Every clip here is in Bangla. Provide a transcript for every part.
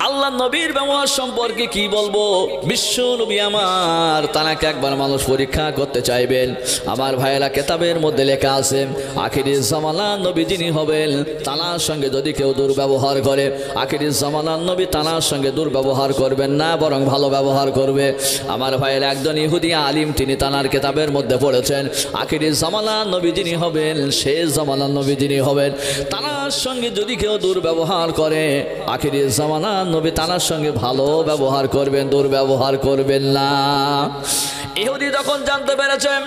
আল্লাহ নবীর ব্যবহার সম্পর্কে কি বলবো? বিশ্ব নবী আমার তানাকে একবার মানুষ পরীক্ষা করতে চাইবেন। আমার ভাইয়েরা, কেতাবের মধ্যে লেখা আছে আখিরি জামানার নবী যিনি হবেন তানার সঙ্গে যদি কেউ দুর্ব্যবহার করে, আখিরি জামানার নবী তানার সঙ্গে দুর্ব্যবহার করবেন না, বরং ভালো ব্যবহার করবে। আমার ভাইয়েরা, একজন ইহুদি আলিম তিনি তানার কেতাবের মধ্যে পড়েছেন আখিরি জামানার নবী যিনি হবেন, শেষ জামানার নবী যিনি হবেন তানার সঙ্গে যদি কেউ দুর্ব্যবহার করে, আখিরি জামানার নবী তানার সঙ্গে ভালো ব্যবহার করবেন, দুর্ব্যবহার করবেন না। ইহুদি যখন জানতে পেরেছেন,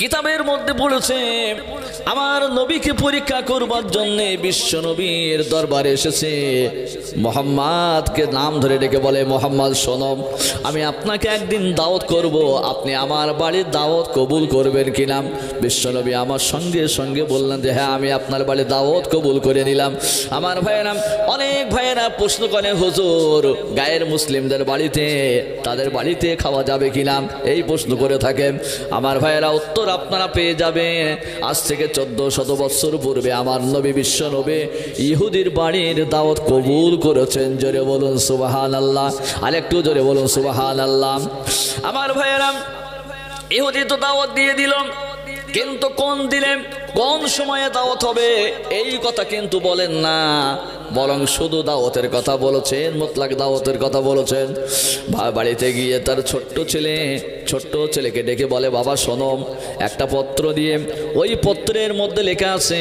কিতাবের মধ্যে পড়েছে আমার নবীকে পরীক্ষা করবার জন্য বিশ্ব নবীর দরবারে এসেছে। মোহাম্মদকে নাম ধরে ডেকে বলে, মোহাম্মদ শোনো, আমি আপনাকে একদিন দাওয়াত করব, আপনি আমার বাড়ির দাওয়াত কবুল করবেন কিনা? বিশ্ব নবী আমার সঙ্গে সঙ্গে বললেন যে হ্যাঁ, আমি আপনার বাড়ির দাওয়াত কবুল করে নিলাম। আমার ভাইয়েরা, অনেক ভাইয়েরা প্রশ্ন করে, হুজুর গায়ের মুসলিমদের বাড়িতে, তাদের বাড়িতে খাওয়া যাবে কিনা এই প্রশ্ন করে থাকেন। আমার ভাইয়েরা, উত্তর আপনারা পেয়ে যাবেন। আজ থেকে 1400 বছর পূর্বে আমার নবী বিশ্ব নবী ইহুদির বাড়ির দাওয়াত কবুল করেছেন। জোরে বলুন সুবহানাল্লাহ, আর একটু জোরে বলুন সুবহানাল্লাহ। আমার ভাইয়েরা, ইহুদি তো দাওয়াত দিয়ে দিল, কিন্তু কোন দিনে কোন সময়ে দাওয়াত হবে এই কথা কিন্তু বলেন না, বরং শুধু দাওয়াতের কথা বলেছেন, মুতলাক দাওয়াতের কথা বলেছেন। বাড়িতে গিয়ে তার ছোট্ট ছেলেকে ডেকে বলে, বাবা শোনো, একটা পত্র দিয়ে, ওই পত্রের মধ্যে লেখা আছে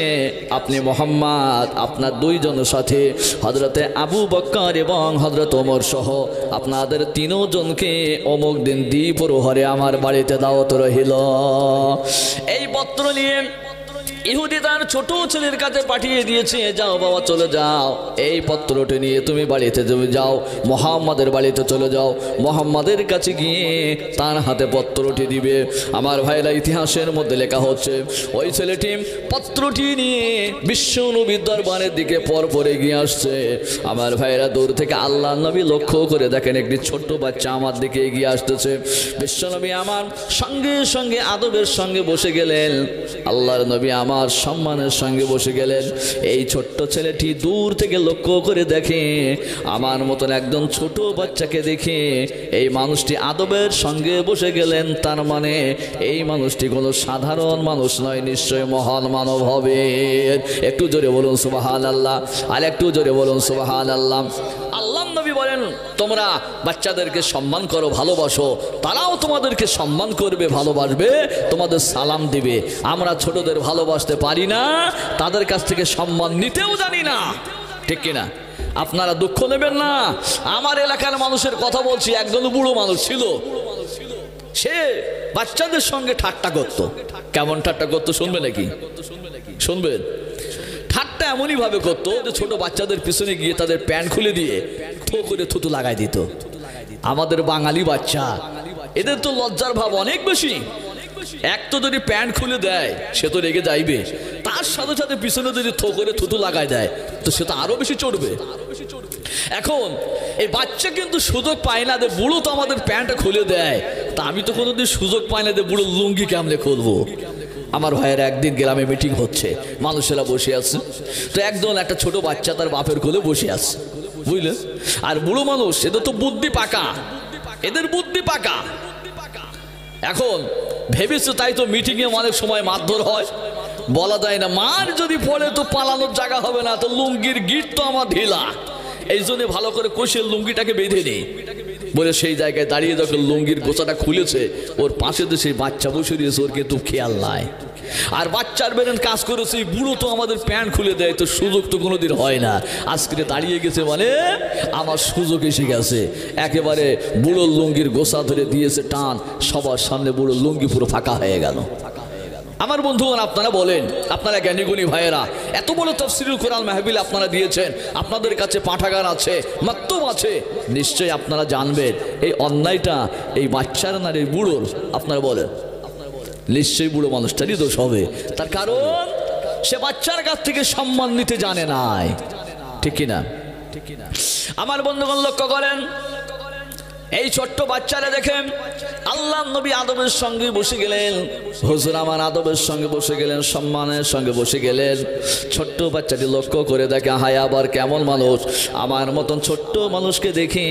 আপনি মোহাম্মদ আপনার দুইজন সাথী হযরতে আবু বকর এবং হযরত ওমর সহ আপনাদের তিনজনকে অমুক দিন দ্বিপ্রহরে আমার বাড়িতে দাওয়াত রহিল। এই পত্র নিয়ে ইহুদি তার ছোট ছেলের কাছে পাঠিয়ে দিয়েছে, যাও বাবা চলে যাও, এই পত্রটি নিয়ে তুমি বাড়িতে যাও, মুহাম্মাদের বাড়িতে চলে যাও, মুহাম্মাদের কাছে গিয়ে তার হাতে পত্রটি দিবে। আমার ভাইরা, ইতিহাসের মধ্যে লেখা হচ্ছে ওই ছেলেটি পত্রটি নিয়ে বিশ্ব নবীর দরবারের দিকে পর এগিয়ে আসছে। আমার ভাইরা, দূর থেকে আল্লাহ নবী লক্ষ্য করে দেখেন একটি ছোট্ট বাচ্চা আমার দিকে এগিয়ে আসতেছে। বিশ্ব নবী আমার সঙ্গে সঙ্গে আদবের সঙ্গে বসে গেলেন, আল্লাহর নবী আমার সম্মানের সঙ্গে বসে গেলেন। এই ছোট্ট ছেলেটি দূর থেকে লক্ষ্য করে দেখে আমার মতন একজন ছোট বাচ্চাকে দেখে এই মানুষটি আদবের সঙ্গে বসে গেলেন, তার মানে এই মানুষটি কোনো সাধারণ মানুষ নয়, নিশ্চয় মহান মানব হবে। একটু জোরে বলুন সুবহানাল্লাহ, আর একটু জোরে বলুন সুবহানাল্লাহ। আল্লাহ নবী বলেন, তোমরা বাচ্চাদেরকে সম্মান করো, ভালোবাসো, তারাও তোমাদেরকে সম্মান করবে, ভালোবাসবে, তোমাদের সালাম দিবে। আমরা ছোটদের ভালোবাসতে পারি না, তাদের কাছ থেকে সম্মান নিতেও জানি না, ঠিক কিনা? আপনারা দুঃখ নেবেন না, আমার এলাকার মানুষের কথা বলছি। একজন বুড়ো মানুষ ছিল, সে বাচ্চাদের সঙ্গে ঠাট্টা করতো। কেমন ঠাট্টা করতো শুনবে নাকি? শুনবেন? ঠাট্টা এমনই ভাবে করতো যে ছোট বাচ্চাদের পিছনে গিয়ে তাদের প্যান্ট খুলে দিয়ে থো করে থুতু লাগাই দিত। আমাদের বাঙালি বাচ্চা, এদের তো লজ্জার ভাব অনেক বেশি। এক তো যদি প্যান্ট খুলে দেয় সে তো রেগে যাইবে, তার সাথে সাথে পিছনে যদি থো করে থুতু লাগাই দেয় তো সে তো আরো বেশি চড়বে। এখন এই বাচ্চা কিন্তু সুযোগ পায় না যে বুড়ো তো আমাদের প্যান্টটা খুলে দেয়, তা আমি তো কোনোদিন সুযোগ পাই না যে বুড়ো লুঙ্গি কেমনে খুলবো। আমার ভাইয়ের একদিন গ্রামে মিটিং হচ্ছে, মানুষেরা বসে আছে, তো একজন একটা ছোট বাচ্চা তার বাপের কোলে বসে আছে, বুঝলেন? আর বুড়ো মানুষ, এদের তো বুদ্ধি পাকা, এদের বুদ্ধি পাকা। এখন ভেবেছে তাই তো মিটিংয়ে অনেক সময় মারধর হয়, বলা যায় না, মার যদি পড়ে তো পালানোর জায়গা হবে না, তো লুঙ্গির গিট তো আমার ঢিলা, এই জন্য ভালো করে কষে লুঙ্গিটাকে বেঁধে নেই বলে সেই জায়গায় দাঁড়িয়ে যখন লুঙ্গির গোছাটা খুলেছে, ওর পাশে তো সেই বাচ্চা বসে দিয়েছে, ওর কিন্তু খেয়াল নাই। আর বাচ্চার বেরেন কাজ করেছে, বুড়ো তো আমাদের প্যান্ট খুলে দেয়, তো সুযোগ তো কোনোদিন হয় না। আজকে দাঁড়িয়ে গেছে মানে আমার সুযোগ এসে গেছে, একেবারে বুড়ো লুঙ্গির গোছা ধরে দিয়েছে টান, সবার সামনে বুড়ো লুঙ্গি পুরো ফাঁকা হয়ে গেল। আমার বন্ধুগণ, আপনারা বলেন, আপনারা জ্ঞানীগুণী ভাইয়েরা, এত বড় তাফসীরুল কোরআন মাহফিল আপনারা দিয়েছেন, আপনাদের কাছে পাঠাগার আছে, মাকতুব আছে, নিশ্চয়ই আপনারা জানবেন এই অন্যায়টা এই বাচ্চার নারীর বুড়োর। আপনারা বলেন নিশ্চয়ই বুড়ো মানুষটারই দোষ হবে, তার কারণ সে বাচ্চার কাছ থেকে সম্মান নিতে জানে নাই, ঠিক কিনা? আমার বন্ধুগণ লক্ষ্য করেন, এই ছোট্ট বাচ্চারা দেখেন আল্লাহ নবী আদবের সঙ্গে বসে গেলেন, হুজুর আমার আদবের সঙ্গে বসে গেলেন, সম্মানের সঙ্গে বসে গেলেন। ছোট্ট বাচ্চাটি লক্ষ্য করে দেখে, হায় আবার কেমন মানুষ, আমার মতন ছোট্ট মানুষকে দেখে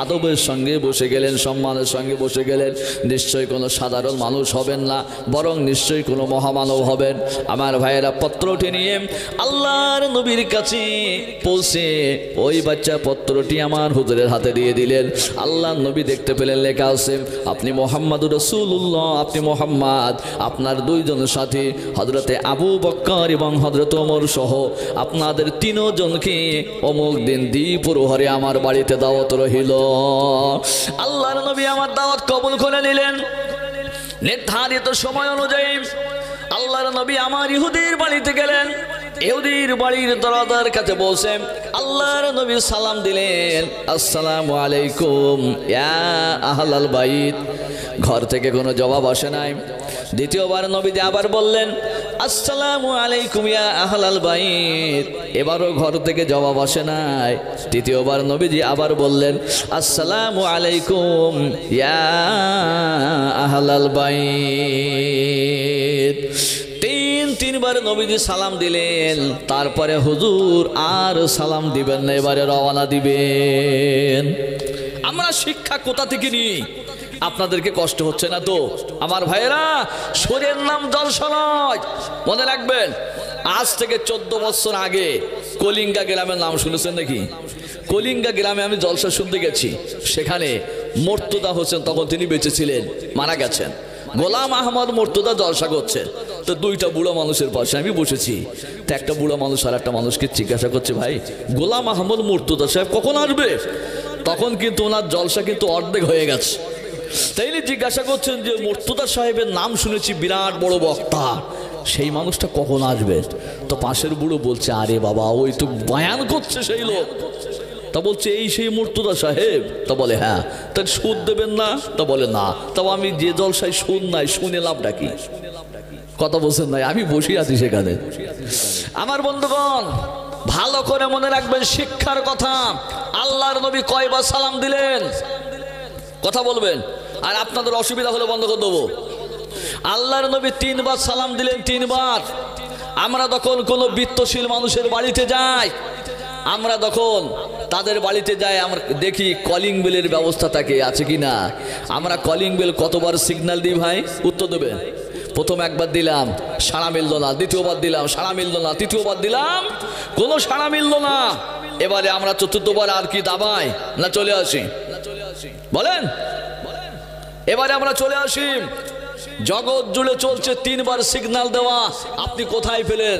আদবের সঙ্গে বসে গেলেন, সম্মানের সঙ্গে বসে গেলেন। নিশ্চয়ই কোনো সাধারণ মানুষ হবেন না, বরং নিশ্চয়ই কোনো মহামানব হবেন। আমার ভাইয়েরা পত্রটি নিয়ে আল্লাহর নবীর কাছে পৌঁছে ওই বাচ্চা পত্রটি আমার হুজুরের হাতে দিয়ে দিলেন। আল্লাহ নবী দেখতে পেলেন লেখা আছে, আপনি মোহাম্মদুর রাসূলুল্লাহ, আপনি মোহাম্মদ, আপনার দুইজন সাথী হযরতে আবু বকর এবং হযরত ওমর সহ আপনাদের তিনজনকে অমুক দিন দ্বিপ্রহরে আমার বাড়িতে দাওয়াত রহিল। আল্লাহর নবী আমার দাওয়াত কবুল করে নিলেন। নির্ধারিত সময় অনুযায়ী আল্লাহর নবী আমার ইহুদির বাড়িতে গেলেন। ইহুদির বাড়ির দরজার কাছে বসে আল্লাহর নবী সালাম দিলেন, আসসালামু আলাইকুম ইয়া আহলাল বাইত। ঘর থেকে কোনো জবাব আসে নাই। দ্বিতীয়বার নবীজি আবার বললেন, আসসালামু আলাইকুম ইয়া আহলাল বাইত। এবারও ঘর থেকে জবাব আসে নাই। তৃতীয়বার নবীজি আবার বললেন, আসসালামু আলাইকুম ইয়া আহলাল বাইত। তিনবার নবীজি সালাম দিলেন। তারপরে হুজুর আর সালাম দিবেন না, এবারে রওনা দিবেন। আমরা শিক্ষা কোথা থেকে নিই? আপনাদেরকে কষ্ট হচ্ছে না তো আমার ভাইয়েরা? শরীরের নাম জলসা নয়, মনে রাখবেন। আজ থেকে 14 বছর আগে কলিঙ্গা গ্রামের নাম শুনেছেন নাকি? কলিঙ্গা গ্রামে আমি জলসা শুনতে গেছি। সেখানে মুর্তজা হোসেন, তখন তিনি বেঁচে ছিলেন, মারা গেছেন। গোলাম আহমদ মুর্তজা জলসা করছেন। তো দুইটা বুড়ো মানুষের পাশে আমি বসেছি। তো একটা বুড়ো মানুষ আর একটা মানুষকে জিজ্ঞাসা করছে, ভাই গোলাম আহমদ মুর্তজা সাহেব কখন আসবে? তখন কিন্তু ওনার জলসা কিন্তু অর্ধেক হয়ে গেছে। তাইলে জিজ্ঞাসা করছেন যে মুর্তজা সাহেবের নাম শুনেছি, বিরাট বড় বক্তা, সেই মানুষটা কখন আসবে? তো পাশের বুড়ো বলছে, আরে বাবা ওই তো বয়ান করছে সেই লোক। তা বলছে, এই সেই মুর্তজা সাহেব? তা বলে হ্যাঁ। তাই সুদ দেবেন না? তা বলে না। তাও আমি যে জলসায় সুদ নাই, শুনে লাভটা কি? কথা বলছেন নাই, আমি বসে আছি সেখানে। আমার বন্ধুগণ ভালো করে মনে রাখবেন শিক্ষার কথা। আল্লাহর নবী কয়বার সালাম দিলেন? কথা বলবেন, আর আপনাদের অসুবিধা হলে বন্ধ করে দেবো। আল্লাহর নবী 3 বার সালাম দিলেন, 3 বার। আমরা তখন কোনো বিত্তশীল মানুষের বাড়িতে যাই, আমরা তখন তাদের বাড়িতে যাই, আমরা দেখি কলিং বেলের ব্যবস্থা থাকে আছে কি না। আমরা কলিং বেল কতবার সিগন্যাল দিই ভাই? উত্তর দেবেন। প্রথম একবার দিলাম, সাড়া মিলল না। দ্বিতীয়বার দিলাম, সাড়া মিলল না। তৃতীয়বার দিলাম, কোনো সাড়া মিলল না। এবারে আমরা চতুর্থবার আর কি দাবাই না চলে আসি? বলেন, এবারে আমরা চলে আসি। জগৎ জুড়ে চলছে 3 বার সিগন্যাল দেওয়া। আপনি কোথায় পেলেন?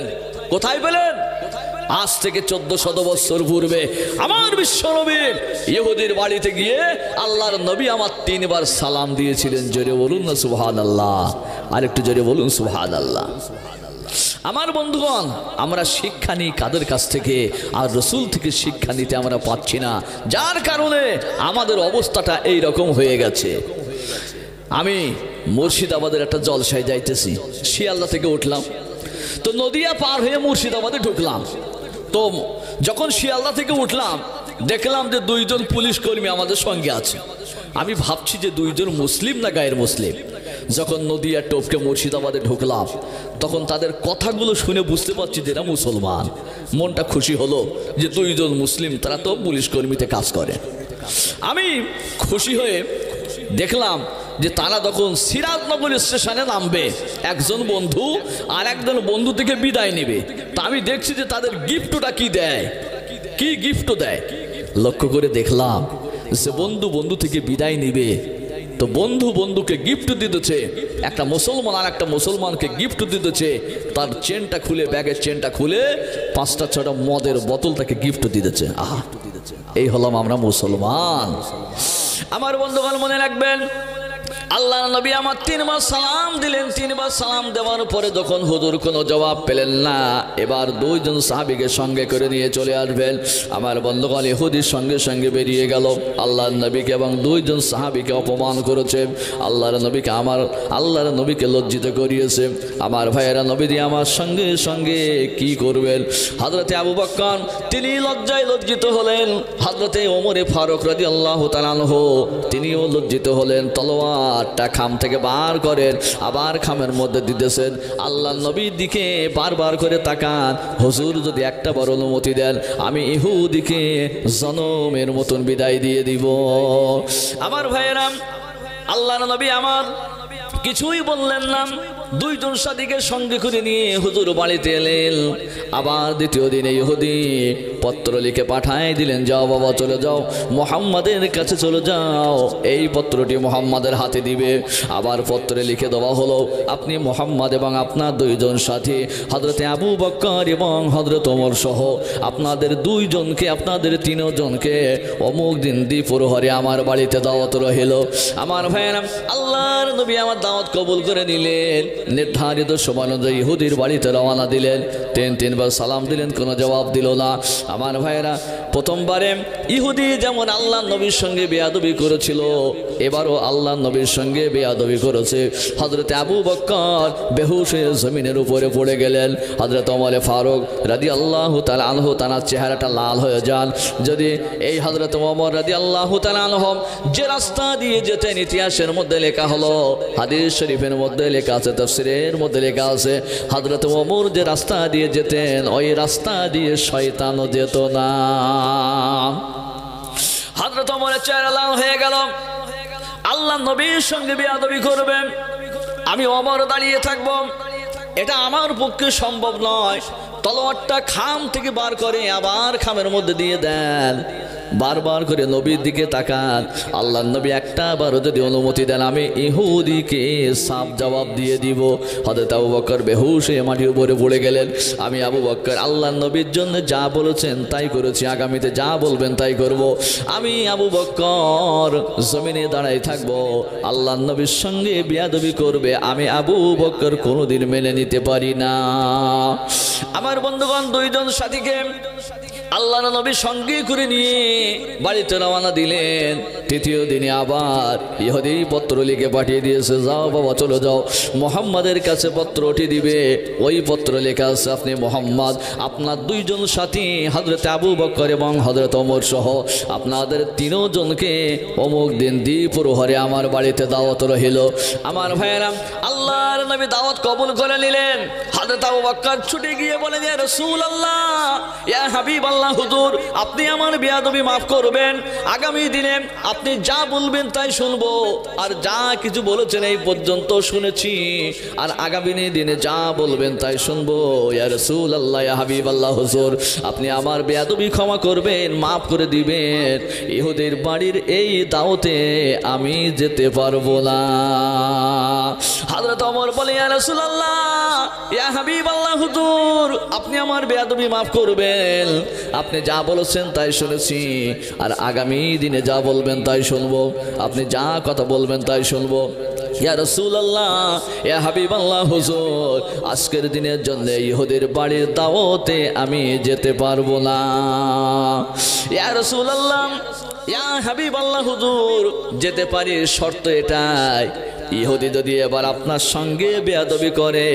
কোথায় পেলেন? আজ থেকে 1400 বছর পূর্বে আমার বিশ্বনবী ইহুদির বাড়িতে গিয়ে আল্লাহর নবী আমার 3 বার সালাম দিয়েছিলেন। জোরে বলুন না সুবহানাল্লাহ। আর একটু জোরে বলুন সুবহানাল্লাহ। আমার বন্ধুগণ আমরা শিক্ষা নিই কাদের কাছ থেকে? আর রাসূল থেকে শিক্ষা নিতে আমরা পাচ্ছি না, যার কারণে আমাদের অবস্থাটা এই রকম হয়ে গেছে। আমি মুর্শিদাবাদের একটা জলসায় যাইতেছি, শিয়ালদা থেকে উঠলাম। তো নদিয়া পার হয়ে মুর্শিদাবাদে ঢুকলাম। তো যখন শিয়ালদা থেকে উঠলাম দেখলাম যে 2 জন পুলিশ কর্মী আমাদের সঙ্গে আছে। আমি ভাবছি যে 2 জন মুসলিম না গায়ের মুসলিম। যখন নদিয়া টপকে মুর্শিদাবাদে ঢুকলাম তখন তাদের কথাগুলো শুনে বুঝতে পারছি যে এরা মুসলমান। মনটা খুশি হলো যে 2 জন মুসলিম, তারা তো পুলিশ কর্মীতে কাজ করে। আমি খুশি হয়ে দেখলাম যে তারা তখন সিরাজনগর স্টেশনে নামবে, একজন বন্ধু আর একজন বন্ধু থেকে বিদায় নেবে। তা আমি দেখছি যে তাদের গিফটটা কি দেয়, কি গিফট দেয়। লক্ষ্য করে দেখলাম যে বন্ধু বন্ধু থেকে বিদায় নিবে, তো বন্ধু বন্ধুকে গিফট দিতেছে। একটা মুসলমান আর একটা মুসলমানকে গিফট দিতেছে। তার চেনটা খুলে, ব্যাগের চেনটা খুলে 5টা 6টা মদের বোতল তাকে গিফট দিতেছে। আহা, এই হলাম আমরা মুসলমান। আমার বন্ধুগণ মনে রাখবেন আল্লাহর নবী আমার 3 বার সালাম দিলেন। 3 বার সালাম দেওয়ার পরে যখন হুজুর কোনো জবাব পেলেন না, এবার 2 জন সাহাবীকে সঙ্গে করে নিয়ে চলে আসবেন। আমার বন্ধুগণ ইহুদির সঙ্গে সঙ্গে বেরিয়ে গেল। আল্লাহর নবীকে এবং 2 জন সাহাবীকে অপমান করেছে। আল্লাহর নবীকে লজ্জিত করিয়েছে। আমার ভাইয়েরা, নবী দিয়ে আমার সঙ্গে সঙ্গে কি করবেন? হযরতে আবু বকর তিনি লজ্জায় লজ্জিত হলেন। হযরতে ওমর ফারুক রাদিয়াল্লাহু তাআলা আনহু তিনিও লজ্জিত হলেন। তলোয়ারটা খাম থেকে বার করেন, আবার খামের মধ্যে দিতেছেন। আল্লাহর নবীর দিকে বারবার করে তাকান, হুজুর যদি একটা বার অনুমতি দেন আমি ইহুদিকে জনমের মতন বিদায় দিয়ে দিব। আমার ভাইয়েরা, আল্লাহর নবী আমার কিছুই বললেন না। 2 জন সাথীকে সঙ্গে করে নিয়ে হুজুর বাড়িতে এলেন। আবার দ্বিতীয় দিনে ইহুদি পত্র লিখে পাঠায় দিলেন, যাও বাবা চলে যাও, মুহাম্মাদের কাছে চলে যাও, এই পত্রটি মুহাম্মাদের হাতে দিবে। আবার পত্রে লিখে দেওয়া হলো, আপনি মুহাম্মদ এবং আপনার 2 জন সাথী হযরতে আবু বকর এবং হযরত ওমর সহ আপনাদের 2 জনকে, আপনাদের 3 জনকে অমুক দিন দ্বিপ্রহরে আমার বাড়িতে দাওয়াত রহিল। আমার ভাইয়েরা, আল্লাহর নবী আমার দাওয়াত কবুল করে নিলেন। নির্ধারিত সময় অনুযায়ী ইহুদির বাড়িতে রওনা দিলেন। 3 বার সালাম দিলেন, কোনো জবাব দিল না। আমার ভাইয়েরা, প্রথমবারে ইহুদি যেমন আল্লাহর নবীর সঙ্গে বেয়াদবি করেছিল, এবারও আল্লাহর নবীর সঙ্গে বেয়াদবি করেছে। হযরতে আবু বকর বেহুশ হয়ে জমিনের উপরে পড়ে গেলেন। হযরত ওমর ফারুক রাদিয়াল্লাহু তাআলা আনহু তার চেহারাটা লাল হয়ে যান। যদি এই হযরত ওমর রাদিয়াল্লাহু তাআলা আনহু যে রাস্তা দিয়ে যেতেন, ইতিহাসের মধ্যে লেখা হলো, হাদিস শরীফের মধ্যে লেখা আছে, তাফসীরের মধ্যে লেখা আছে, হযরত ওমর যে রাস্তা দিয়ে যেতেন ওই রাস্তা দিয়ে শয়তানও যেত না। হযরত ওমরের চেহারা লাল হয়ে গেল। আল্লাহ নবীর সঙ্গে বেয়াদবি করবেন, আমি ওমর দাঁড়িয়ে থাকব, এটা আমার পক্ষে সম্ভব নয়। তলোয়ারটা খাম থেকে বার করে আবার খামের মধ্যে দিয়ে দেন। বারবার করে নবীর দিকে তাকান। আল্লাহর নবী একটা বারও যদি অনুমতি দেন আমি ইহুদিকে সাফ জবাব দিয়ে দিব। হযরত আবু বকর বেহুশ হয়ে মাটির উপরে পড়ে গেলেন। আমি আবু বকর আল্লাহর নবীর জন্য যা বলেছেন তাই করেছি, আগামীতে যা বলবেন তাই করব। আমি আবু বকর জমিনে দাঁড়াই থাকব, আল্লাহর নবীর সঙ্গে বেয়াদবি করবে আমি আবু বকর কোনোদিন মেনে নিতে পারি না। আমার বন্ধুগণ, 2 জন সাথীকে আল্লাহর নবী সঙ্গে করে নিয়ে বাড়িতে রওনা দিলেন। 3য় দিনে আবার ইহুদি পত্র লিখে পাঠিয়ে দিয়েছে, যাও বাবা চলে যাও, মুহাম্মাদের কাছে পত্রটি দিবে। ওই পত্র লেখা আছে, আপনি মুহাম্মদ আপনার 2 জন সাথী হযরত আবু বকর এবং হযরত ওমর সহ আপনাদের 3 জনকে অমুক দিন দ্বিপ্রহরে আমার বাড়িতে দাওয়াত রহিল। আমার ভাইয়েরা, আল্লাহর নবী দাওয়াত কবুল করে নিলেন। হযরত আবু বকর ছুটে গিয়ে বলেন, ইয়া রাসূলুল্লাহ, ইয়া হাবিবাল্লাহ, হুজুর আপনি আমার বেয়াদবি মাফ করবেন, আগামী দিনে আপনি যা বলবেন তাই শুনবো, আর যা কিছু বলেছেন এই পর্যন্ত শুনেছি, আর আগামী দিনে যা বলবেন তাই শুনবো। ইয়া রাসূলুল্লাহ, ইয়া হাবিবাল্লাহ, হুজুর আপনি আমার বেয়াদবি ক্ষমা করবেন, মাফ করে দিবেন। ইহুদির বাড়ির এই দাওয়াতে আমি যেতে পারবো না। হযরত ওমর বলে, ইয়া রাসূলুল্লাহ, ইয়া হাবিবাল্লাহ, হুজুর আপনি আমার বেয়াদবি মাফ করবেন, আপনি যা বলেছেন তাই শুনেছি, আর আগামী দিনে যা বলবেন তাই শুনবো, আপনি যা কথা বলবেন তাই শুনবো। ইয়া রাসূলুল্লাহ, ইয়া হাবিবাল্লাহ, হুজুর আজকের দিনের জন্য ইহুদির বাড়ির দাওয়াতে আমি যেতে পারবো না। ইয়া রাসূলুল্লাহ, ইয়া হাবিবাল্লাহ, হুজুর যেতে পারি, শর্ত এটাই, ইহুদি যদি এবার আপনার সঙ্গে বেয়াদবি করে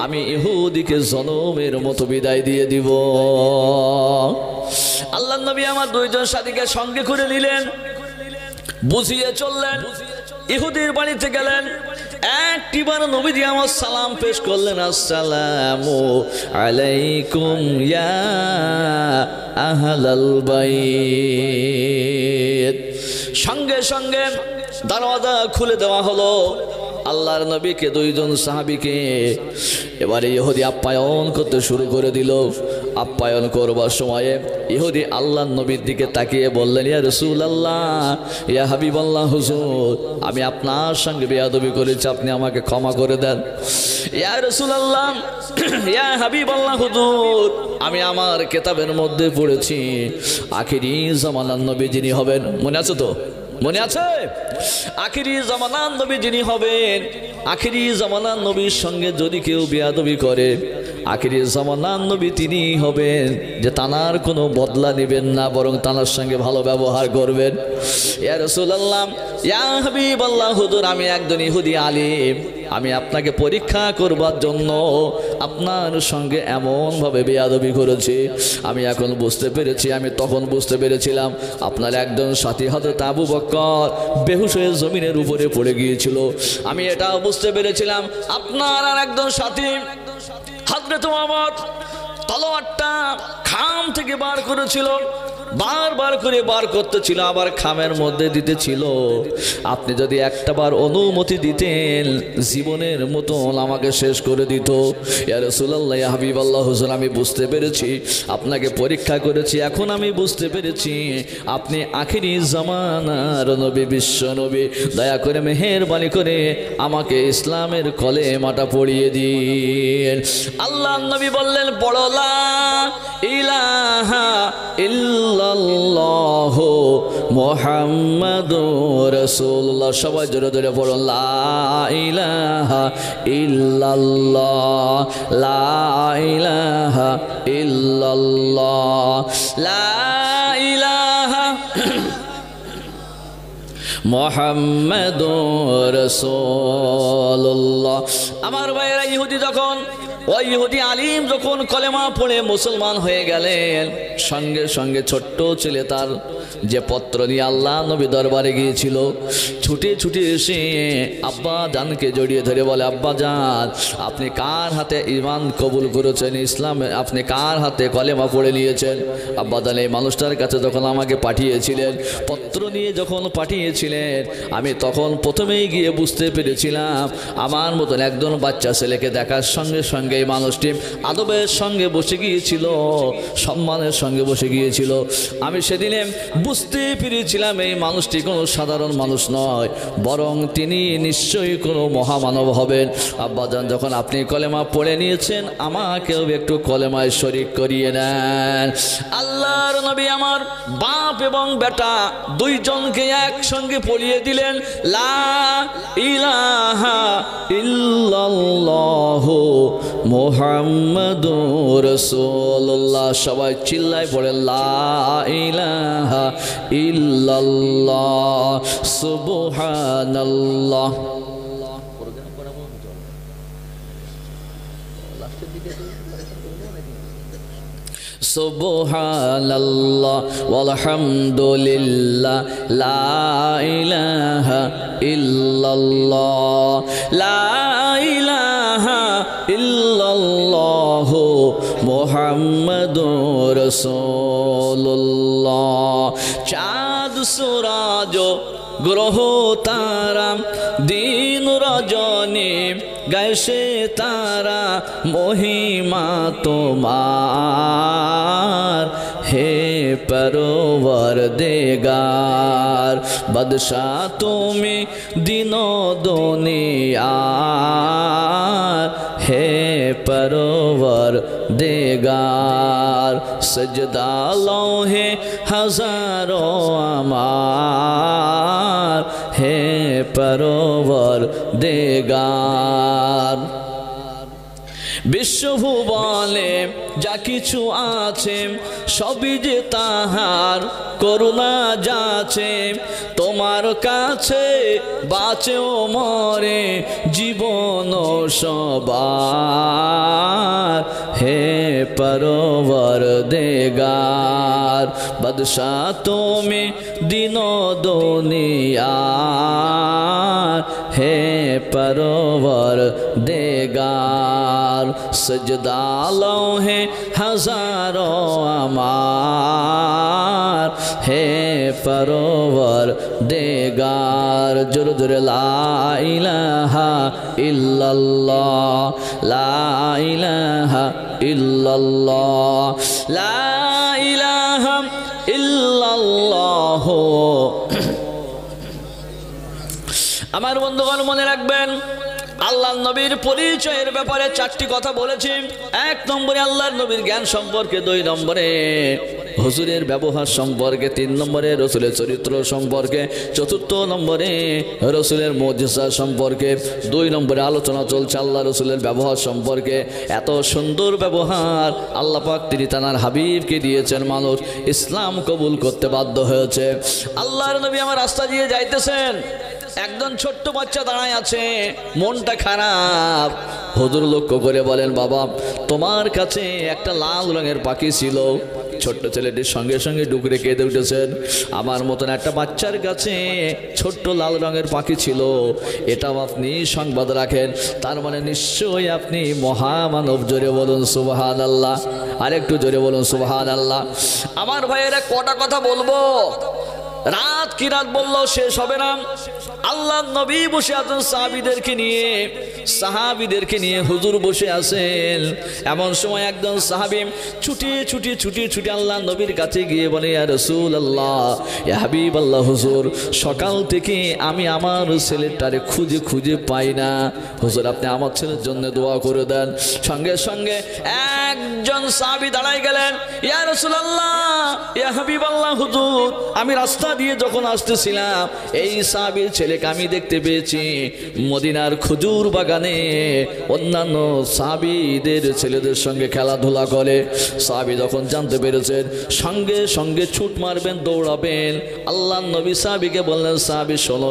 আমি ইহুদিকে জনমের মতো বিদায় দিয়ে দিব। আল্লাহর নবী আমার 2 জন সাথীকে সঙ্গে করে নিলেন, বুঝিয়ে চললেন, ইহুদির বাড়িতে গেলেন। একটিবার নবীজি আমার সালাম পেশ করলেন, আসসালামু আলাইকুম ইয়া আহলাল বাইত। সঙ্গে সঙ্গে দরওয়াজা খুলে দেওয়া হলো। আল্লাহর নবীকে 2 জন সাহাবীকে এবারে ইহুদি আপ্যায়ন করতে শুরু করে দিল। আপ্যায়ন করবার সময়ে ইহুদি আল্লাহর নবীর দিকে তাকিয়ে বললেন, ইয়া রাসূলুল্লাহ, ইয়া হাবিবাল্লাহ, হুজুর আমি আপনার সঙ্গে বেয়াদবি করেছি, আপনি আমাকে ক্ষমা করে দেন। ইয়া রাসূলুল্লাহ, ইয়া হাবিবাল্লাহ, হুজুর আমি আমার কিতাবের মধ্যে পড়েছি আখিরি জামানার নবী যিনি হবেন, মনে আছে তো? মনে আছে? আখিরি জামানার নবী যিনি হবেন, আখিরি জামানার নবীর সঙ্গে যদি কেউ বেয়াদবি করে, আখিরি জামানার নবী তিনি হবেন যে তানার কোনো বদলা নেবেন না, বরং তানার সঙ্গে ভালো ব্যবহার করবেন। ইয়া রাসূলুল্লাহ, ইয়া হাবিবাল্লাহ, হুজুর আমি একজন ইহুদি আলিম, আমি আপনাকে পরীক্ষা করবার জন্য আপনার সঙ্গে এমনভাবে বেয়াদবি করেছি। আমি এখন বুঝতে পেরেছি, আমি তখন বুঝতে পেরেছিলাম আপনার একজন সাথী হযরত আবু বকর বেহুশ হয়ে জমিনের উপরে পড়ে গিয়েছিল। আমি এটাও বুঝতে পেরেছিলাম আপনার আর একজন সাথী হযরত ওমর তলোয়ারটা খাম থেকে বার করেছিল, বারবার করে বার করতেছিল, আবার খামের মধ্যে দিতেছিল। আপনি যদি একটা বার অনুমতি দিতেন জীবনের মতন আমাকে শেষ করে দিত। ইয়া রাসূলুল্লাহ, ইয়া হাবিবাল্লাহ, হুজুর আমি বুঝতে পেরেছি, আপনাকে পরীক্ষা করেছি, এখন আমি বুঝতে পেরেছি আপনি আখিরি জামানার নবী, বিশ্ব নবী। দয়া করে মেহেরবানি করে আমাকে ইসলামের কলেমাটা পড়িয়ে দিন। আল্লাহর নবী বললেন, পড়ো লা ইলাহা ইল্লাল্লাহু মুহাম্মাদুর রাসূলুল্লাহ। সবাই জোরে জোরে পড়ুন, লা ইলাহা ইল্লাল্লাহ, লা ইলাহা ইল্লাল্লাহ, লা ইলাহা মুহাম্মাদুর রাসূলুল্লাহ। আমার ভাইয়েরা, ইহুদি যখন, ওই ইহুদি আলিম যখন কলেমা পড়ে মুসলমান হয়ে গেলেন, সঙ্গে সঙ্গে ছোট্ট ছেলে তার যে পত্র নিয়ে আল্লাহ নবী দরবারে গিয়েছিল, ছুটে ছুটে এসে আব্বা জানকে জড়িয়ে ধরে বলে, আব্বা জান, আপনি কার হাতে ঈমান কবুল করেছেন, ইসলামে আপনি কার হাতে কলেমা পড়ে নিয়েছেন? আব্বা জান এই মানুষটার কাছে যখন আমাকে পাঠিয়েছিলেন, পত্র নিয়ে যখন পাঠিয়েছিলেন, আমি তখন প্রথমেই গিয়ে বুঝতে পেরেছিলাম আমার মতন একজন বাচ্চা ছেলেকে দেখার সঙ্গে সঙ্গে এই মানুষটি আদবের সঙ্গে বসে গিয়েছিল, সম্মানের সঙ্গে বসে গিয়েছিল। আমি সেদিনে বুঝতে পেরেছিলাম এই মানুষটি কোনো সাধারণ মানুষ নয়, বরং তিনি নিশ্চয়ই কোনো মহামানব হবেন। আব্বাজান, যখন আপনি কলেমা পড়ে নিয়েছেন, আমাকেও একটু কলেমায় শরীক করিয়ে নেন। আল্লাহর নবী আমার বাপ এবং বেটা দুইজনকে একসঙ্গে পড়িয়ে দিলেন, লা ইলাহা ইল্লাল্লাহু মুহাম্মাদুর রাসূলুল্লাহ। সবাই চিল্লায় পড়ে, লা ইলাহা ইল্লাল্লাহ, সুবহানাল্লাহ। সুবহানাল্লাহ ওয়ালহামদুলিল্লাহ, লা ইলাহা ইল্লাল্লাহ, লা ইলাহা ইল্লাল্লাহু মুহাম্মাদুর রাসূলুল্লাহ। চাঁদ সূরজ গ্রহ তারা দিন রজনী গাইছে তারা মহিমা তোমার, হে পরওয়ারদিগার। বাদশাহ তুমি দিন দুনিয়ার, হে পরওয়ারদিগার। সজদা লৌহে হাজারো আমার, হে পরওয়ারদিগার। বিশ্বভুবনে যা কিছু আছে সবই যে তাহার করুণা যাচ্ছে, তোমার কাছে বাঁচেও মরে জীবন সবার, হে পরওয়ারদিগার। বাদশাহ তুমি দিন দুনিয়ার, হে পরওয়ারদিগার। সজদা লৌহে হাজারো আমার, হে পরওয়ারদিগার। জোরে জোরে লা ইলাহা ইল্লাল্লাহ, লা ইলাহা ইল্লাল্লাহ, লা ইলাহা ইল্লাল্লাহ। আমার বন্ধুগণ মনে রাখবেন, আল্লাহর নবীর পরিচয়ের ব্যাপারে 4টি কথা বলেছি। 1 নম্বরে আল্লাহর নবীর জ্ঞান সম্পর্কে, 2 নম্বরে হুজুরের ব্যবহার সম্পর্কে, 3 নম্বরে রসুলের চরিত্র সম্পর্কে, 4 নম্বরে রসুলের মুজিজা সম্পর্কে, 2 নম্বরে আলোচনা চলছে আল্লাহ রসুলের ব্যবহার সম্পর্কে। এত সুন্দর ব্যবহার আল্লাহ পাক তিনি তার হাবিবকে দিয়েছেন, মানুষ ইসলাম কবুল করতে বাধ্য হয়েছে। আল্লাহর নবী আমার রাস্তা দিয়ে যাইতেছেন, একজন ছোট্ট বাচ্চা দাঁড়ায় আছে, মনটা খারাপ। হুজুর লক্ষ্য করে বলেন, বাবা তোমার কাছে একটা লাল রঙের পাখি ছিল। ছোট্ট ছেলেটির সঙ্গে সঙ্গে ডুকরে কেঁদে উঠেছেন, আমার মতন একটা বাচ্চার কাছে ছোট্ট লাল রঙের পাখি ছিল, এটাও আপনি সংবাদ রাখেন, তার মানে নিশ্চয়ই আপনি মহামানব। জোরে বলুন সুবহানাল্লাহ, আরেকটু জোরে বলুন সুবহানাল্লাহ। আমার ভাইয়েরা কটা কথা বলবো, রাত কি রাত বললেও শেষ হবে না। আল্লাহ নবী বসে আছেন সাহাবীদেরকে নিয়ে হুজুর বসে আছেন। এমন সময় একজন সাহাবী ছুটি আল্লাহ নবীর কাছে গিয়ে বলে, ইয়া রাসূলুল্লাহ, ইয়া হাবিবাল্লাহ, হুজুর সকাল থেকে আমি আমার ছেলেটারে খুঁজে পাই না, হুজুর আপনি আমার ছেলের জন্য দোয়া করে দেন। সঙ্গে সঙ্গে একজন সাহাবী দাঁড়ায় গেলেন, ইয়া রাসূলুল্লাহ, ইয়া হাবিবাল্লাহ, হুজুর আমি রাস্তা দিয়ে যখন আসতেছিলাম এই সাহাবীর ছেলেকে আমি দেখতে পেয়েছি মদিনার খেজুর বাগানে অন্যান্য সাহাবীদের ছেলেদের সঙ্গে খেলাধুলা করে। সাহাবী যখন জানতে পেরেছেন সঙ্গে সঙ্গে ছুট মারবেন, দৌড়াবেন। আল্লাহ নবী সাহাবীকে বললেন, সাহাবী শোনো,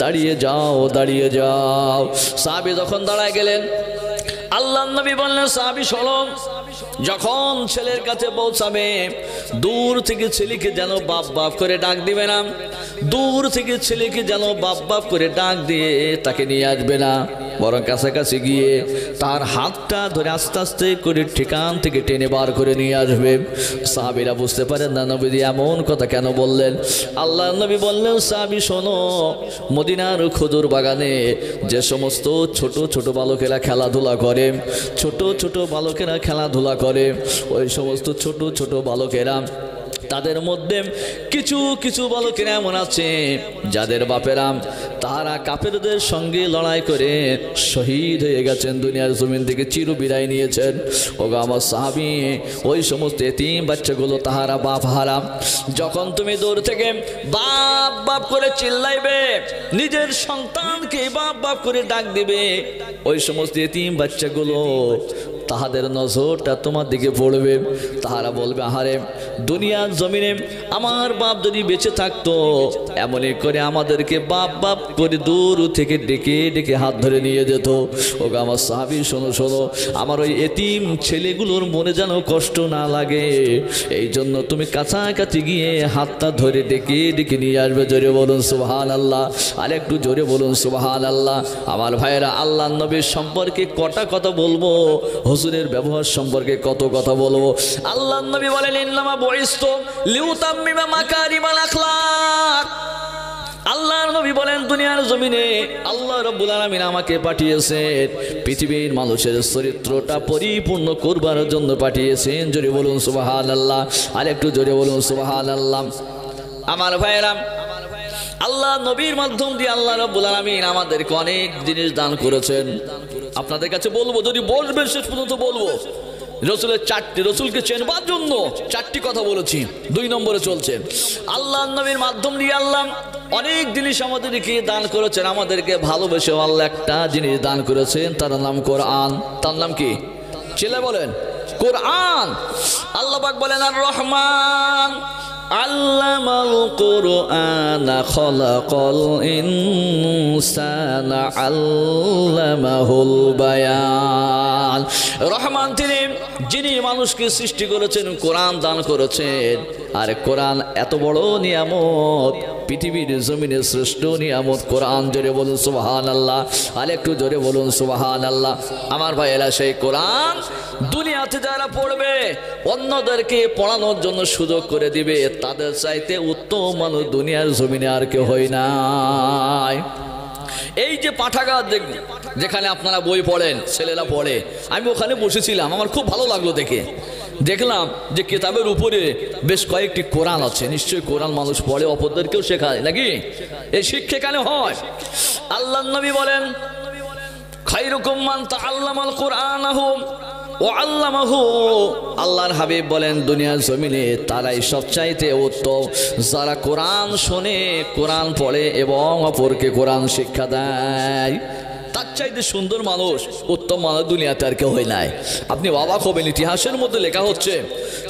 দাঁড়িয়ে যাও। সাহাবী যখন দাঁড়ায় গেলেন, আল্লাহ নবী বললেন, সাহাবী শোনো, যখন ছেলের কাছে পৌঁছাবে দূর থেকে ছেলেকে যেন বাপ করে ডাক দিবে না, দূর থেকে ছেলেকে যেন বাপ করে ডাক দিয়ে তাকে নিয়ে আসবে না, বরং কাছাকাছি গিয়ে তার হাতটা ধরে আস্তে আস্তে করে ঠিকান থেকে টেনে বার করে নিয়ে আসবে। সাহাবীরা বুঝতে পারেন না নবীজি এমন কথা কেন বললেন। আল্লাহ নবী বললেন, সাহাবী শোনো, মদিনার খেজুর বাগানে যে সমস্ত ছোট বালকেরা খেলাধুলা করে, ছোট বালকেরা খেলাধুলা করে, ওই সমস্ত ছোট বালকেরা, তাদের মধ্যে কিছু বালকেরা এমন আছে যাদের বাপেরা তারা কাফেরদের সঙ্গে লড়াই করে শহীদ হয়ে গেছেন, দুনিয়ার জমিন থেকে চির বিদায় নিয়েছেন। ওগো আমার সাহাবী, ওই সমস্ত এতিম বাচ্চাগুলো তাহারা বাপ হারা। যখন তুমি দূর থেকে বাপ করে চিল্লাইবে, নিজের সন্তানকে বাপ করে ডাক দিবে, ওই সমস্ত এতিম বাচ্চাগুলো তাহাদের নজরটা তোমার দিকে পড়বে। তাহারা বলবে, আহারে দুনিয়ার জমিনে আমার বাপ যদি বেঁচে থাকতো এমনই করে আমাদেরকে বাপ করে দূর থেকে ডেকে হাত ধরে নিয়ে যেত। ওগো আমার সাহাবী শোনো, আমার ওই এতিম ছেলেগুলোর মনে যেন কষ্ট না লাগে, এই জন্য তুমি কাছাকাছি গিয়ে হাতটা ধরে ডেকে নিয়ে আসবে। জোরে বলুন সুবহানাল্লাহ, আর একটু জোরে বলুন সুবহানাল্লাহ। আমার ভাইয়েরা, আল্লাহ নবীর সম্পর্কে কটা কথা বলবো, হুজুরের ব্যবহার সম্পর্কে কত কথা বলবো। আল্লাহ নবী বলেন, ইন্নামা বুইস্তু লিউতাম্মিমা মাকারিমাল আখলাক। আল্লাহর নবী বলেন, দুনিয়ার জমিনে আল্লাহ রাব্বুল আলামিন আমাকে পাঠিয়েছেন পৃথিবীর মানুষের চরিত্রটা পরিপূর্ণ করবার জন্য পাঠিয়েছেন। জোরে বলুন সুবহানাল্লাহ, আর একটু জোরে বলুন সুবহানাল্লাহ। আমার ভাইয়েরা, আল্লাহ নবীর মাধ্যম দিয়ে আল্লাহ রাব্বুল আলামিন আমাদেরকে অনেক জিনিস দান করেছেন। আপনাদের কাছে বলবো, যদি বলবেন শেষ পর্যন্ত বলবো, রসুলের রসুলকে চেনবার জন্য 4টি কথা বলেছি, 2 নম্বরে চলছে। আল্লাহ নবীর মাধ্যম দিয়ে আল্লাহ অনেক জিনিস আমাদেরকে দান করেছেন। আমাদেরকে ভালোবেসে আল্লাহ একটা জিনিস দান করেছেন, তার নাম কোরআন। তার নাম কি? ছেলে বলেন, কোরআন। আল্লাহ পাক বলেন, আর রহমান আল্লামাল কুরআনা খালাকাল ইনসানা আল্লামাহুল বায়ান। রহমান তিনি, যিনি মানুষকে সৃষ্টি করেছেন, কোরআন দান করেছেন। আর কোরআন এত বড় নিয়ামত, পৃথিবীর জমিনে শ্রেষ্ঠ নিয়ামত কোরআন। জোরে বলুন সুবহানাল্লাহ, আর একটু জোরে বলুন সুবহানাল্লাহ। আমার ভাইয়েরা, সেই কোরআন দুনিয়াতে যারা পড়বে অন্যদেরকে পড়ানোর জন্য সুযোগ করে দিবে, তাদের চাইতে উত্তম মানুষ দুনিয়ার জমিনে আর কেউ হয় নাই। এই যে পাঠাগার যেখানে আপনারা বই পড়েন, ছেলেরা পড়ে, আমি ওখানে বসেছিলাম, আমার খুব ভালো লাগলো দেখে। দেখলাম যে কিতাবের উপরে বেশ কয়েকটি কোরআন আছে। নিশ্চয়ই কোরআন মানুষ পড়ে, অপরদেরকেও শেখায় নাকি? এই শিক্ষা কেন হয়? আল্লাহ নবী বলেন, খায়রুকুম মান তাআল্লামাল কুরআনাহু ও আল্লামাহু, আল্লাহর হাবিব বলেন দুনিয়ার জমিনে তারাই সবচাইতে উত্তম যারা কোরআন শোনে, কোরআন পড়ে এবং অপরকে কোরআন শিক্ষা দেয়। তার চাইতে সুন্দর মানুষ, উত্তম মানুষ দুনিয়াতে আর কেউ হয় নাই। আপনি অবাক হবেন, ইতিহাসের মধ্যে লেখা হচ্ছে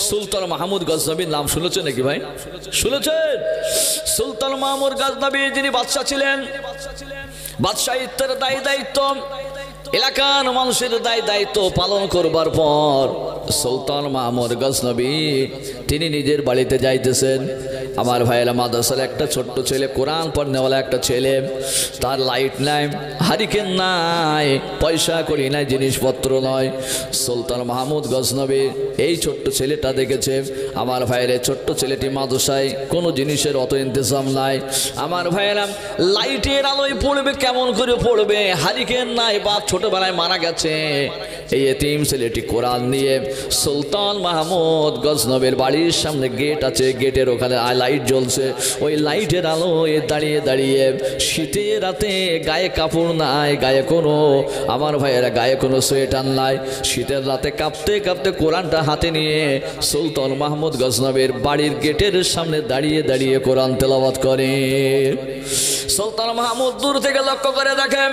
সুলতান মাহমুদ গজনবীর নাম শুনেছেন নাকি ভাই? শুনেছেন? সুলতান মাহমুদ গজনবী যিনি বাদশা ছিলেন, বাদশাহিত্বের দায়িত্ব, এলাকার মানুষের দায়িত্ব পালন করবার পর সুলতান মাহমুদ গজনবী তিনি নিজের বাড়িতে যাইতেছেন। আমার ভাইয়েরা, মাদ্রাসার একটা ছোট্ট ছেলে, কোরআন পড়নেওয়ালা একটা ছেলে, তার লাইট নাই, হারিকেন নাই, পয়সা করি নাই, জিনিসপত্র নয়। সুলতান মাহমুদ গজনবী এই ছোট্ট ছেলেটা দেখেছে। আমার ভাইয়ের ছোট্ট ছেলেটি মাদ্রাসায় কোনো জিনিসের অত ইন্তজাম নাই। আমার ভাইয়েরা, লাইটের আলোয় পড়বে, কেমন করে পড়বে? হারিকেন নাই, বাপ ছোটবেলায় মারা গেছে। এই এতিম ছেলেটি কোরআন নিয়ে সুলতান মাহমুদ গজনবীর বাড়ির সামনে গেট আছে, গেটের ওখানে লাইট জ্বলছে। ওই লাইটের আলোয় দাঁড়িয়ে দাঁড়িয়ে, শীতের রাতে গায়ে কাপড় নাই, গায়ে কোনো, আমার ভাইয়েরা গায়ে কোনো সোয়েটার নাই, শীতের রাতে কাঁপতে কাঁপতে কোরআনটা হাতে নিয়ে সুলতান মাহমুদ গজনবীর বাড়ির গেটের সামনে দাঁড়িয়ে দাঁড়িয়ে কোরআন তেলাওয়াত করে। সুলতান মাহমুদ দূর থেকে লক্ষ্য করে দেখেন,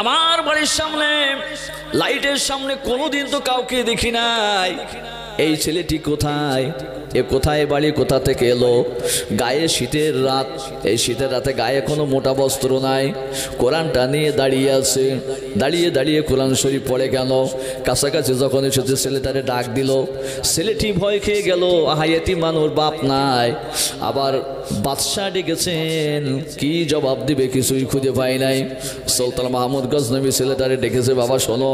আমার বাড়ির সামনে লাইটের সামনে কোনোদিন তো কাউকে দেখি নাই। এই ছেলেটি কোথায়? এ কোথায় বাড়ি, কোথা থেকে এলো? গায়ে শীতের রাত, এই শীতের রাতে গায়ে কোনো মোটা বস্ত্র নাই, কোরআনটা নিয়ে দাঁড়িয়ে আছে। দাঁড়িয়ে দাঁড়িয়ে কোরআন শরীফ পড়ে গেল। কাছাকাছি যখন এসেছে ছেলেটারে ডাক দিল, ছেলেটি ভয় খেয়ে গেল, আহাইয়াতি মানুষ, বাপ নাই। আবার বাদশাহ ডেকেছেন, কি জবাব দিবে কিছুই খুঁজে পাই নাই। সুলতান মাহমুদ গজনবী ছেলেটারে ডেকেছে, বাবা শোনো,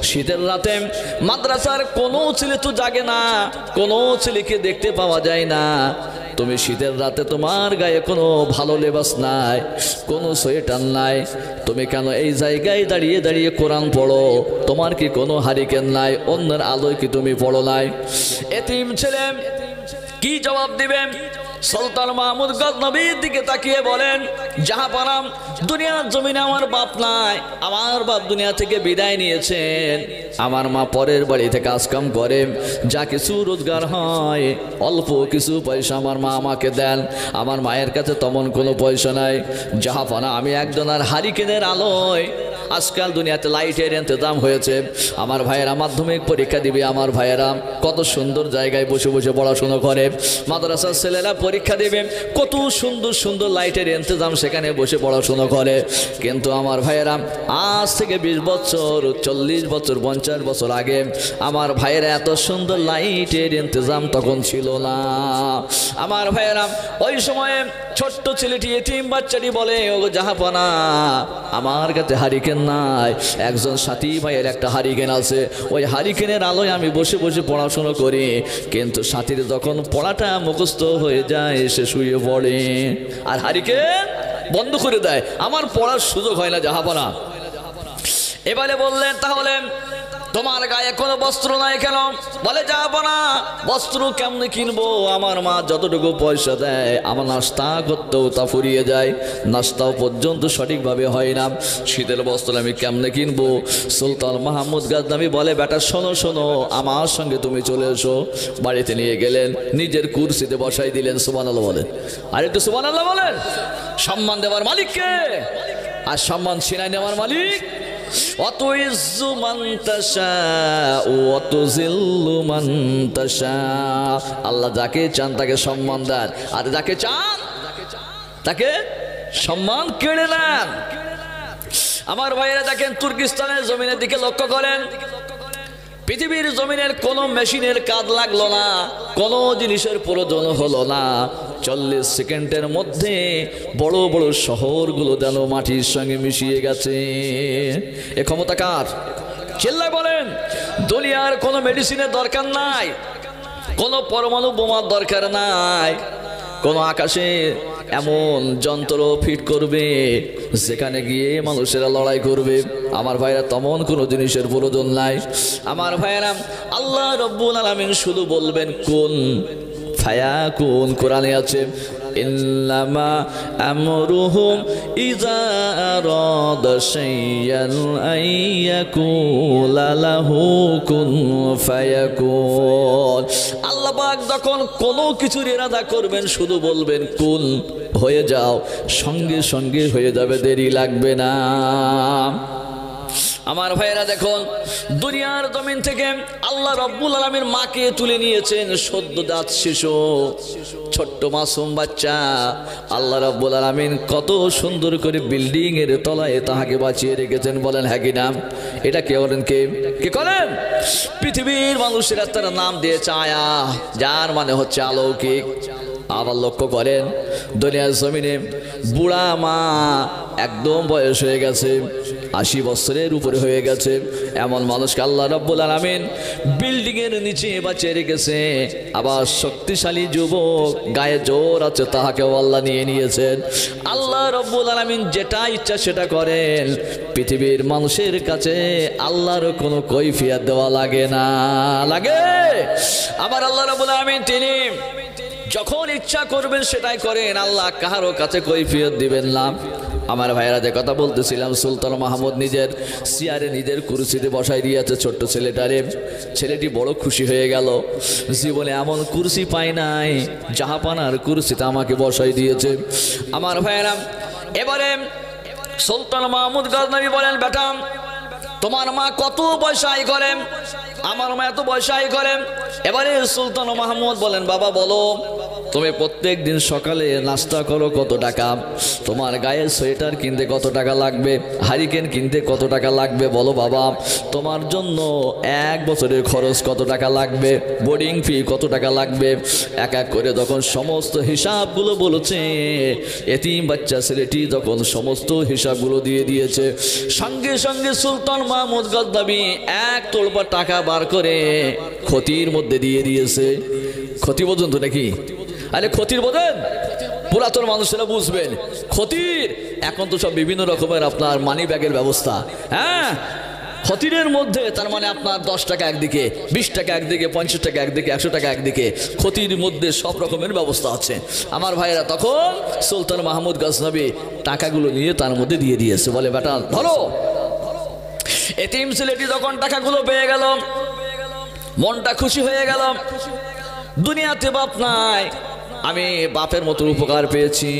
শীতের রাতে মাদ্রাসার কোনো ছেলে তো জাগে না, কোনো ছেলেকে দেখতে পাওয়া যায় না। তুমি শীতের রাতে তোমার গায়ে কোনো ভালো লেবাস নাই, কোনো সোয়েটার নাই, তুমি কেন এই জায়গায় দাঁড়িয়ে দাঁড়িয়ে কোরআন পড়ো? তোমার কি কোনো হারিকেন নাই? অন্যের আলোয় কি তুমি পড়ো নাই? এতিম ছেলে কি জবাব দিবেন? সুলতান মাহমুদ গজনবীর দিকে তাকিয়ে বলেন, জাহাপানা, দুনিয়ার জমিনে আমার বাপ নাই, আমার বাপ দুনিয়া থেকে বিদায় নিয়েছেন। আমার মা পরের বাড়িতে কাজকাম করে, যা কিছু রোজগার হয় অল্প কিছু পয়সা আমার মা আমাকে দেন। আমার মায়ের কাছে তেমন কোনো পয়সা নাই। জাহাপানা, আমি একজন আর হারিকেনের আলোয়, আজকাল দুনিয়াতে লাইটের ইন্তজাম হয়েছে, আমার ভাইয়েরা মাধ্যমিক পরীক্ষা দিবে, আমার ভাইয়েরা কত সুন্দর জায়গায় বসে বসে পড়াশুনো করে, মাদ্রাসার ছেলেরা পরীক্ষা দেবে, কত সুন্দর সুন্দর লাইটের ইন্তজাম, সেখানে বসে পড়াশুনো করে। কিন্তু আমার ভাইয়েরা আজ থেকে 20 বছর, 40 বছর, 50 বছর আগে আমার ভাইয়েরা এত সুন্দর লাইটের ইন্তজাম তখন ছিল না। আমার ভাইয়েরা ওই সময়ে ছোট্ট ছেলেটি, এতিম বাচ্চাটি বলে, ও জাহাপানা, আমার কাছে হারিকেন নাই, একজন সাথী ভাইয়ের একটা হারিকেন আছে, ওই হারিকেনের আলোয় আমি বসে বসে পড়াশুনো করি, কিন্তু সাথীর যখন পড়াটা মুখস্থ হয়ে যায় সে শুয়ে পড়ে আর হারিকেন বন্ধ করে দেয়, আমার পড়ার সুযোগ হয় না জাহাপানা। এবারে বললেন, তাহলে তোমার গায়ে কোনো বস্ত্র নাই কেন? বলে, যাবো না, বস্ত্র কেমনে কিনবো? আমার মা যতটুকু পয়সা দেয় আমার নাস্তা করতেও তা ফুরিয়ে যায়, নাস্তাও পর্যন্ত সঠিকভাবে হয় না, শীতের বস্ত্র আমি কেমনে কিনবো? সুলতান মাহমুদ গজনবী বলে, বেটা শোনো শোনো, আমার সঙ্গে তুমি চলে এসো। বাড়িতে নিয়ে গেলেন, নিজের কুরসিতে বসাই দিলেন। সুবহানাল্লাহ বলেন, আর একটু সুবহানাল্লাহ বলেন। সম্মান দেওয়ার মালিক কে? আর সম্মান ছিনাই নেওয়ার মালিক? অতুইজ্জু মান তাশাউ ওয়া তুযিল্লু মান তাশাউ, আল্লাহ যাকে চান তাকে সম্মান দেন, আর যাকে চান তাকে সম্মান কেড়ে নেন। আমার ভাইয়েরা দেখেন, তুর্কিস্তানের জমিনের দিকে লক্ষ্য করেন, পৃথিবীর জমিনের কোন মেশিনের কাজ লাগলো না, কোন জিনিসের প্রয়োজন হলো না, 40 সেকেন্ডের মধ্যে বড় বড় শহরগুলো যেন মাটির সঙ্গে মিশিয়ে গেছে। এ ক্ষমতা কার? চিল্লায় বলেন। দুনিয়ার কোনো মেডিসিনের দরকার নাই, কোনো পরমাণু বোমার দরকার নাই, কোনো আকাশে এমন যন্ত্র ফিট করবে যেখানে গিয়ে মানুষেরা লড়াই করবে। আমার ভাইরা তেমন কোনো জিনিসের প্রয়োজন নাই। আমার ভাইরা, আল্লাহ রব্বুল আলামিন শুধু বলবেন কুন ফায়াকুন। কোরআনে আছে ইন্নামা আমরুহুম ইযা আরাদা শাইয়ান আইয়াকুলা লাহু কুন ফায়াকুন। আল্লাহ পাক যখন কোনো কিছুর ইরাদা করবেন শুধু বলবেন কুন, হয়ে যাও, সঙ্গে সঙ্গে হয়ে যাবে, দেরি লাগবে না। আমার ভাইয়েরা দেখুন, দুনিয়ার জমিন থেকে আল্লাহ রব্বুল আলামিন মাকে তুলে নিয়েছেন, সদ্যজাত শিশু, ছোট্ট মাসুম বাচ্চা। আল্লাহ রব্বুল আলামিন কত সুন্দর করে বিল্ডিং এর তলায় তাহাকে বাঁচিয়ে রেখেছেন, বলেন হ্যাঁ কি নাম? এটা কে করেন? কে করেন? পৃথিবীর মানুষেরা তার নাম দিয়েছে আয়া, যার মানে হচ্ছে অলৌকিক। আবার লক্ষ্য করেন, দুনিয়ার জমিনে বুড়া মা, একদম বয়স হয়ে গেছে, 80 বছরের উপরে হয়ে গেছে, এমন মানুষকে আল্লাহ রব্বুল আলামিন বিল্ডিং এর নিচে বাঁচিয়ে রেখেছে। আবার শক্তিশালী যুবক, গায়ে জোর আছে, তাহাকেও আল্লাহ নিয়ে নিয়েছেন। আল্লাহ রব্বুল আলামিন যেটা ইচ্ছা সেটা করেন। পৃথিবীর মানুষের কাছে আল্লাহর কোনো কৈফিয়ত দেওয়া লাগে না, লাগে? আবার আল্লাহ রব্বুল আলামিন তিনি যখন ইচ্ছা করবেন সেটাই করেন, আল্লাহ কাহারও কাছে কৈফিয়ত দিবেন না। আমার ভাইয়েরা যে কথা বলতেছিলাম, সুলতান মাহমুদ নিজের চেয়ারে, নিজের কুরসিতে বসাই দিয়েছে ছোট্ট ছেলেটারে। ছেলেটি বড় খুশি হয়ে গেল, জীবনে এমন কুরসি পাই নাই, জাহাপানার কুরসিতে আমাকে বসাই দিয়েছে। আমার ভাইয়েরা, এবারে সুলতান মাহমুদ গজনবী বলেন, বেটা তোমার মা কত পয়সা আয় করে? আমার মা এত পয়সা আয় করে। এবারে সুলতান মাহমুদ বলেন, বাবা বলো, তুমি প্রত্যেক দিন সকালে নাস্তা করো কত টাকা? তোমার গায়ে সোয়েটার কিনতে কত টাকা লাগবে? হারিকেন কিনতে কত টাকা লাগবে? বলো বাবা। তোমার জন্য 1 বছরের খরচ কত টাকা লাগবে? বোর্ডিং ফি কত টাকা লাগবে? এক এক করে যখন সমস্ত হিসাবগুলো বলেছে, এতিম বাচ্চা ছেলেটি যখন সমস্ত হিসাবগুলো দিয়ে দিয়েছে, সঙ্গে সঙ্গে সুলতান মাহমুদ গজনবী 1 তোলবা টাকা বার করে ক্ষতির মধ্যে দিয়ে দিয়েছে। ক্ষতি পর্যন্ত নাকি? আরে ক্ষতির বোঝেন, পুরাতন মানুষেরা বুঝবেন ক্ষতির। এখন তো সব বিভিন্ন রকমের আপনার মানি ব্যাগের ব্যবস্থা। হ্যাঁ, ক্ষতির মধ্যে তার মানে আপনার 10 টাকা একদিকে, 20 টাকা একদিকে, 50 টাকা একদিকে, 100 টাকা একদিকে, ক্ষতির মধ্যে সব রকমের ব্যবস্থা আছে। আমার ভাইরা তখন সুলতান মাহমুদ গজনবী টাকাগুলো নিয়ে তার মধ্যে দিয়ে দিয়েছে, বলে বেটা ধরো। এতিম ছেলেটি যখন টাকাগুলো পেয়ে গেল, মনটা খুশি হয়ে গেল। দুনিয়াতে বাপ নাই, আমি বাপের মতো উপকার পেয়েছি।